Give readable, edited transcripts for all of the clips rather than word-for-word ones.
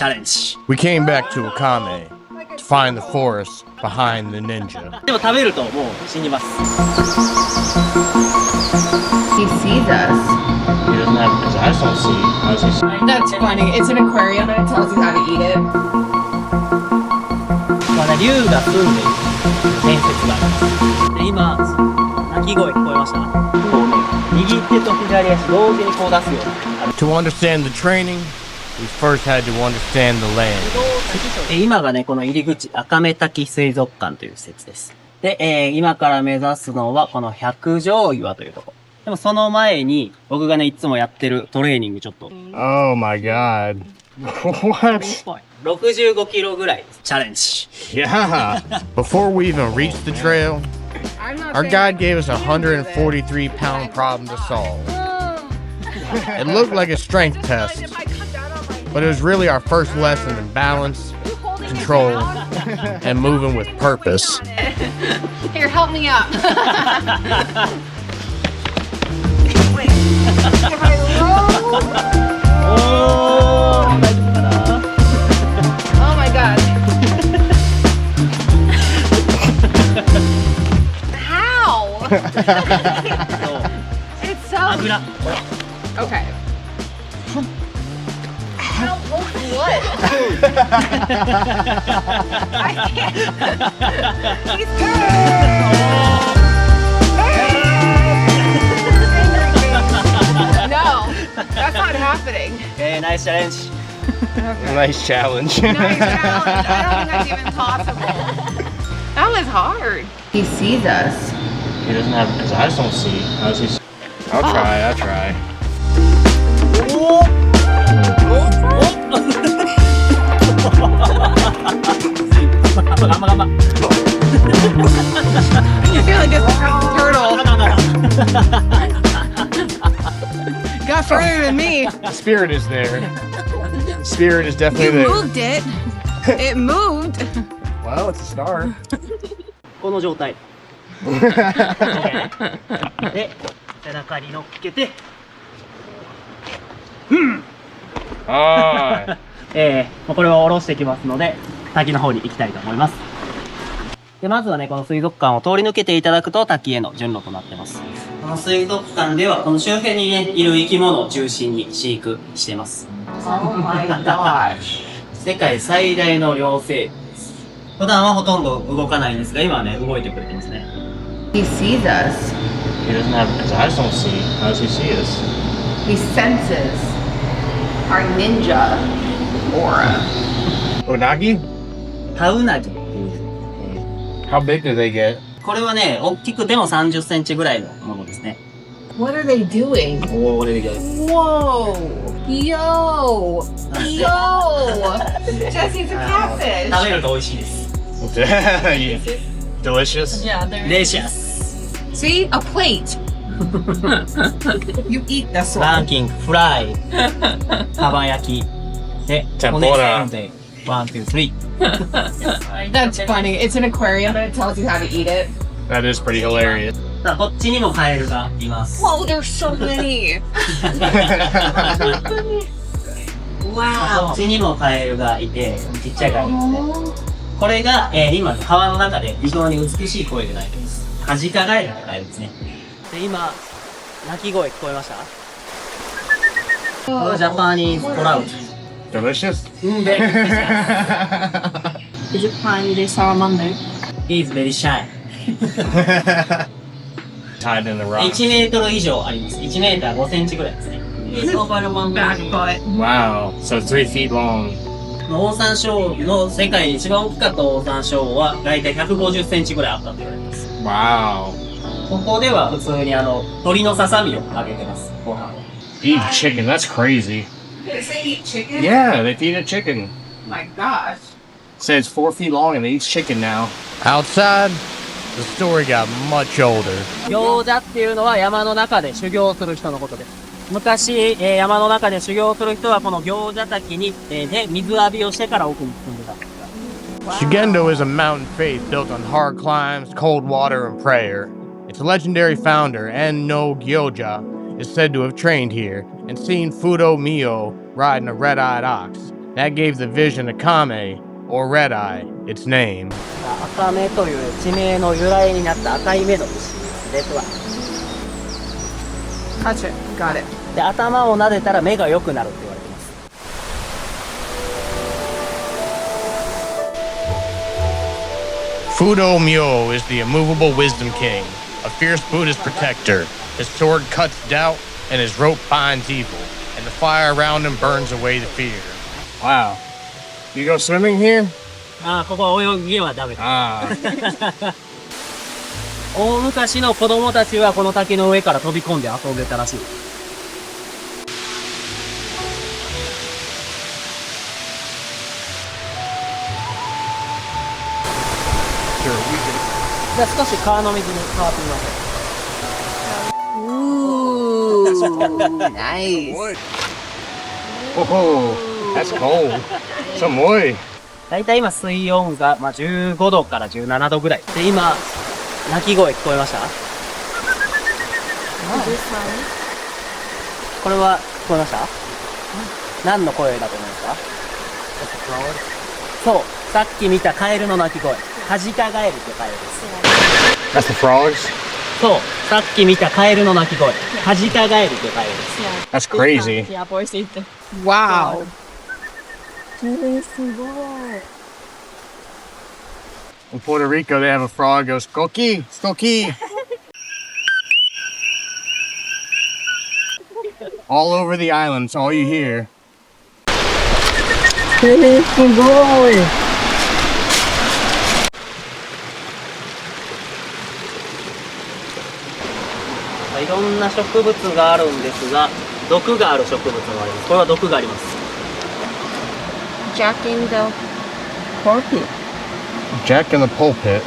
challenge. We came back to Akame to find the forest behind the ninja. でも食べるともう死にます。 He sees us. He doesn't have his eyes don't see. How does he see? That's funny. It's an aquarium and it tells you how to eat it. まだ竜が住んでいる伝説があります。で今鳴き声聞こえました？こうね、右手と左足同時にこう出すような。 To understand the training, we first had to understand the land. 今がね、この入り口、Akame滝水族館という施設です。で、今から目指すのはこのHyakujō-iwaというところ。でもその前に、僕がね、いつもやってるトレーニングちょっと。Oh my god. What? 65キロぐらいチャレンジ。Yeah. Before we even reached the trail, our guide gave us a 143-pound problem to solve. It looked like a strength test, but it was really our first lesson in balance, control, and moving with purpose. Here, help me up. Oh my god. How? It's so... Okay. How? What? I can't. He's No, that's not happening. Okay, nice challenge. Okay. Nice challenge. Nice challenge. I don't think that's even possible. That was hard. He sees us. He doesn't have his eyes don't see. How does he see? I'll try. You feel like a turtle. Got further than me. The spirit is there. Spirit is definitely You there. moved it. It moved. Well, it's a start. この状態。で、背中に乗っけて、Ah. これを下ろしていきますので、滝の方に行きたいと思います。で、まずはね、この水族館を通り抜けていただくと滝への順路となってます。この水族館では、この周辺にね、いる生き物を中心に飼育しています。Oh my gosh. 世界最大の両生物です。普段はほとんど動かないんですが、今はね、動いてくれてますね。He sees us. He doesn't have his eyes don't see. How does he see us? He senses our ninja aura. Unagi? タウナギ。 How big do they get? これはね、大きくても30センチぐらいのものですね。What are they doing? What are they doing? Whoa! Yo! Yo! Jesse's a catfish. 食べると美味しいです。Delicious? Yeah, they're Delicious. See? A plate. You eat this ラ one. ンキング、フライ、かば焼き、で、Tempura. 骨せんべい、1, 2, 3。 That's funny. It's an aquarium and it tells you how to eat it. That is pretty hilarious. さあ、こっちにもカエルがいます。 Whoa, there's so many. こ Wow. っちにもカエルがいて、ちっちゃいカエルですね。これが、今、川の中で非常に美しい声で鳴いています。カジカガエルのカエルですね。で、今、鳴き声聞こえました？これジャパニーズトラウト。Delicious? Very delicious. Did you find the salamander? He's very shy. Tied in the rock. 1メートル以上あります。1メーター5センチぐらいですね。 He's over one back foot. Wow. So 3 feet long. オオサンショウの世界で一番大きかったオオサンショウウオはだいたい150センチぐらいあったと言われます。Wow. ここでは普通に鶏のささみをあげてます。ご飯を。Eat chicken. That's crazy. Did they eat chicken? Yeah, they feed a chicken. My gosh. Say it's 4 feet long and they eat chicken now. Outside, the story got much older. 行者っていうのは山の中で修行する人のことです。昔、山の中で修行する人はこの行者滝に、で水浴びをしてから奥に進んでた。Shugendō is a mountain faith built on hard climbs, cold water, and prayer. Its legendary founder, Gyōja, is said to have trained here and seen Fudo Mio riding a red-eyed ox, That gave the vision Akame, or Red Eye, its name. 赤目という地名の由来になった赤い目の虫ですわ。 Touch it. Got it. で、頭を撫でたら目が良くなるって言われてます。Fudo Myo is the immovable wisdom king, a fierce Buddhist protector. His sword cuts doubt, and his rope binds evil, and the fire around him burns away the fear. Wow. You go swimming here? ああ、ここ泳ぎはダメだ。Ah. 大昔の子供たちはこの滝の上から飛び込んで遊んでたらしい。じゃあ少し川の水に変わってみましょう。 Ooh, nice. Whoa, that's cold. Some way. だいたい今水温が、15度から17度ぐらい。で、今、鳴き声聞こえました？これは聞こえました？何の声だと思いますか？そう、さっき見たカエルの鳴き声。カジカガエルってカエルです。 That's the frogs? そう、さっき見たカエルの鳴き声。カジカガエルってカエルです。 That's crazy. Wow. In Puerto Rico, they have a frog that goes, Koki, Skoki. All over the islands, all you hear. いろんな植物があるんですが、毒がある植物もあります。これは毒があります。 Jack in the pulpit. Jack in the pulpit.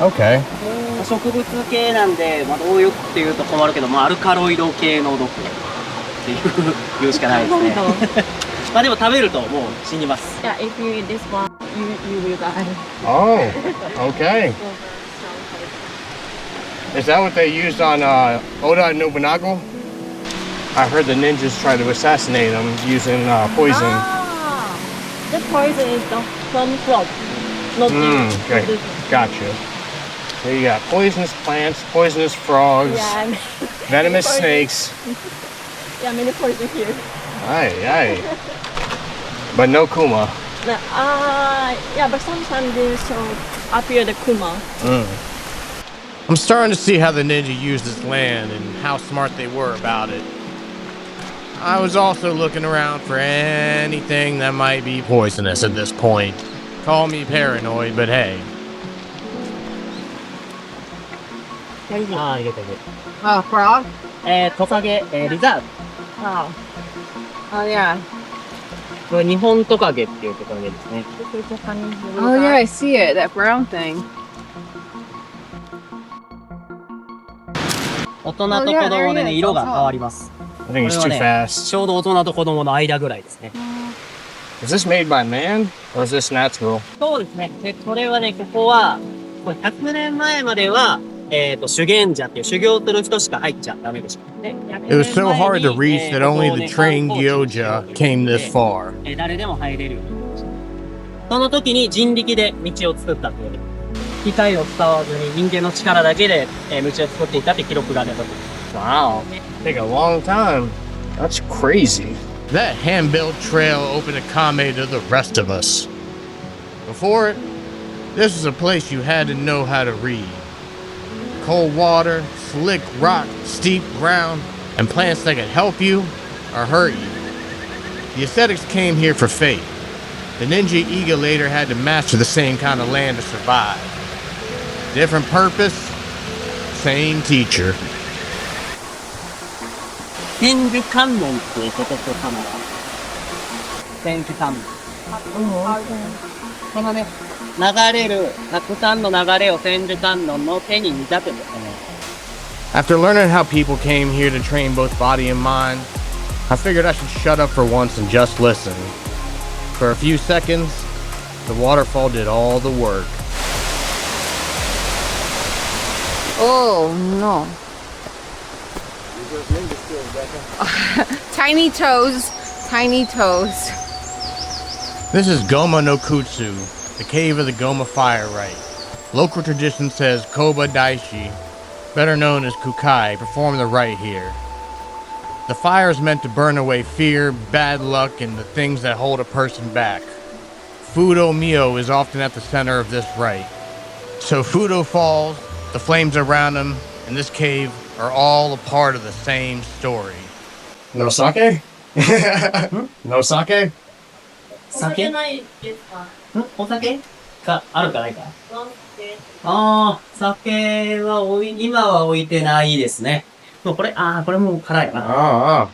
Okay. 植物系なんで、どういうっていうと困るけど、アルカロイド系の毒っていう言うしかないですね。でも食べるともう死にます。 Yeah, if you eat this one, you will die. Oh, okay. Is that what they used on Oda Nobunaga? I heard the ninjas try to assassinate him using poison. Ah, the poison is from frog, not Okay, gotcha. So you got poisonous plants, poisonous frogs, Yeah, venomous snakes. yeah, many poison here. Aye. But no kuma. Yeah, but sometimes they appear the kuma. I'm starting to see how the ninja used this land and how smart they were about it. I was also looking around for anything that might be poisonous at this point. Call me paranoid, but hey. ああ、入れてる。 Oh, frog? トカゲ、リザーブ。 Oh. Oh, yeah. これ日本トカゲっていうトカゲですね。 Oh, yeah, I see it, that brown thing. 大人と子供でね、色が変わります。 I think it's too fast. ちょうど大人と子供の間ぐらいですね。 Is this made by man or is this natural? そうですね。で、これはね、ここは、100年前までは、修験者っていう修行する人しか入っちゃダメでした。 It was so hard to reach that only the trained Gyōja came this far. 誰でも入れるようになりました。その時に人力で道を作ったっていう。機械を使わずに人間の力だけで道を作っていたって記録が出たと。 Wow. Take a long time. That's crazy. That hand-built trail opened Akame to the rest of us. Before it, this was a place you had to know how to read. Cold water, slick rock, steep ground, and plants that could help you or hurt you. The ascetics came here for faith. The ninja Iga later had to master the same kind of land to survive. Different purpose, same teacher. 千手観音っていうこととかも。千手観音。このね、流れる、たくさんの流れを千手観音の手に見立ててね。 After learning how people came here to train both body and mind, I figured I should shut up for once and just listen. For a few seconds, the waterfall did all the work. Oh, no. Tiny toes, tiny toes. This is Goma no Kutsu, the cave of the Goma fire rite. Local tradition says Koba Daishi, better known as Kukai, performed the rite here. The fire is meant to burn away fear, bad luck, and the things that hold a person back. Fudo Mio is often at the center of this rite. So Fudo Falls, the flames around them, and this cave are all a part of the same story. No sake? No sake? 酒ないですか？お酒があるかないかああ、酒は今は置いてないですね。もうこれもう辛いな。ああ。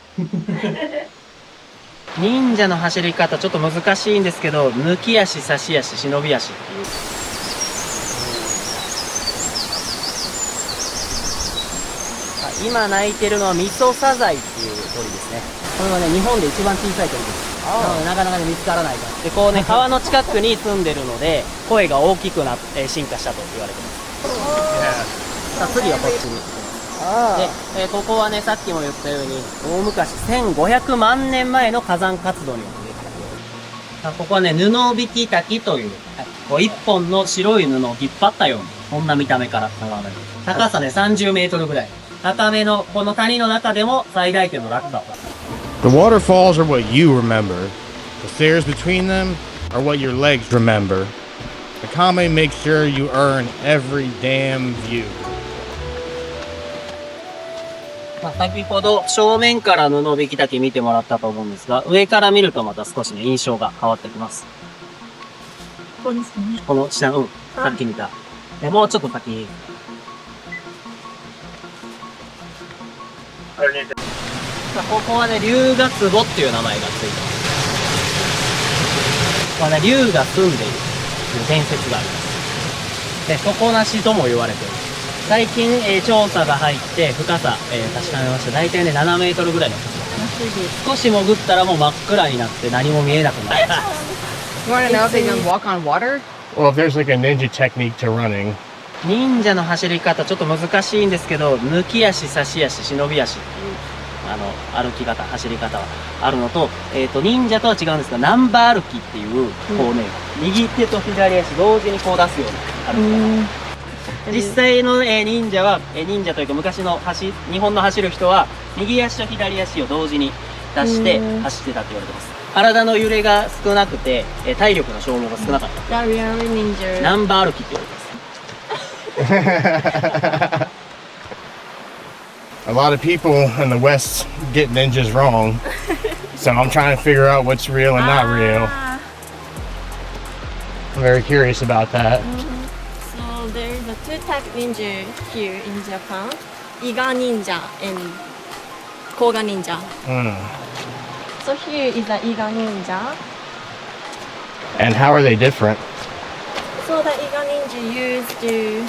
忍者の走り方ちょっと難しいんですけど、抜き足、差し足、忍び足っていう。今鳴いてるのはミソサザイっていう鳥ですね。これはね、日本で一番小さい鳥です。なのでなかなかね、見つからないから。で、こうね、川の近くに住んでるので、声が大きくなって、進化したと言われてます。さあ、次はこっちに。で、ここはね、さっきも言ったように、大昔、1500万年前の火山活動によってできた。ここはね、布引き滝という、こう一本の白い布を引っ張ったような、こんな見た目から考える。高さね、30メートルぐらい。高めの、この谷の中でも最大級の落差。The waterfalls are what you remember. The stairs between them are what your legs remember. Akame makes sure you earn every damn view. 先ほど正面から布引き滝見てもらったと思うんですが、上から見るとまた少しね、印象が変わってきます。ここですね。この下、さっき見た。もうちょっと先。ここはね、ryūga-tsuboっていう名前がついてます。ここはね、龍が住んでいるという伝説があります。で、底なしとも言われている。最近、調査が入って深さ、確かめました。大体ね、7メートルぐらいの深さ。少し潜ったらもう真っ暗になって何も見えなくなる。You wanna know if they can walk on water? Well, if there's like a ninja technique to running. 忍者の走り方ちょっと難しいんですけど、抜き足、差し足、忍び足っていう、歩き方、走り方はあるのと、忍者とは違うんですが、ナンバー歩きっていう、こうね、右手と左足同時にこう出すような歩き方。実際の、忍者は、忍者というか昔の日本の走る人は、右足と左足を同時に出して走ってたって言われてます。体の揺れが少なくて、体力の消耗が少なかった。The real ninja. ナンバー歩きって言われてます。A lot of people in the West get ninjas wrong, so I'm trying to figure out what's real and not real. I'm very curious about that. So there is a two type ninja here in Japan. Iga ninja and Koga ninja. So here is the Iga ninja. And how are they different? So the Iga ninja used to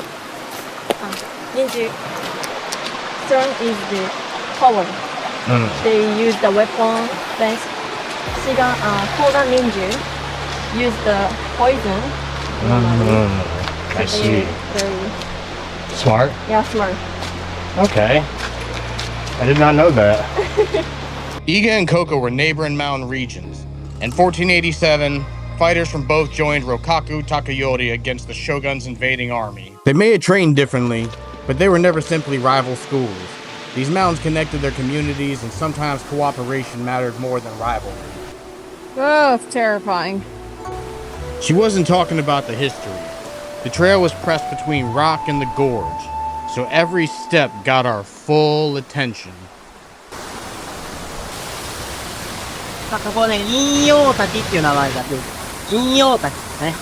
ninja strong is the power. They use the weapon best. Koga ninja use the poison. I see. Very Smart? yeah, smart. Okay. I did not know that. Iga and Kōka were neighboring mountain regions. In 1487, fighters from both joined Rokkaku Takayori against the shogun's invading army. They may have trained differently, but they were never simply rival schools. These mountains connected their communities, and sometimes cooperation mattered more than rivalry. Oh, it's terrifying. She wasn't talking about the history. The trail was pressed between rock and the gorge, so every step got our full attention. ここね、陰陽滝っていう名前がついてる。陰陽滝ですね。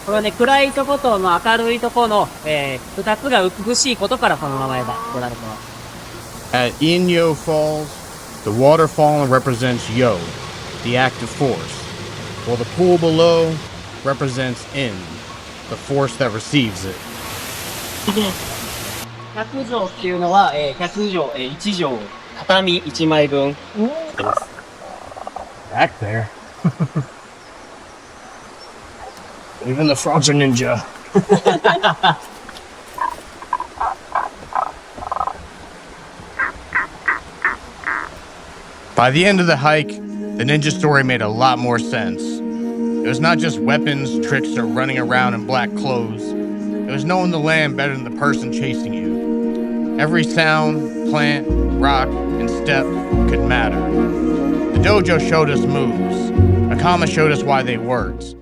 これはね、暗いとことの明るいとこの、二つが美しいことからその名前が取られてます。At Yin-Yang Falls, the waterfall represents Yo, the active force, while the pool below represents In, the force that receives it. 100畳っていうのは、100畳、1畳、畳1枚分。Back there. Even the frogs are ninja. By the end of the hike, the ninja story made a lot more sense. It was not just weapons, tricks, or running around in black clothes. It was knowing the land better than the person chasing you. Every sound, plant, rock, and step could matter. The dojo showed us moves. Akame showed us why they worked.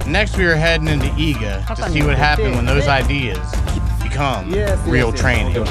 Next, we were heading into Iga to see what happened when those ideas become real training.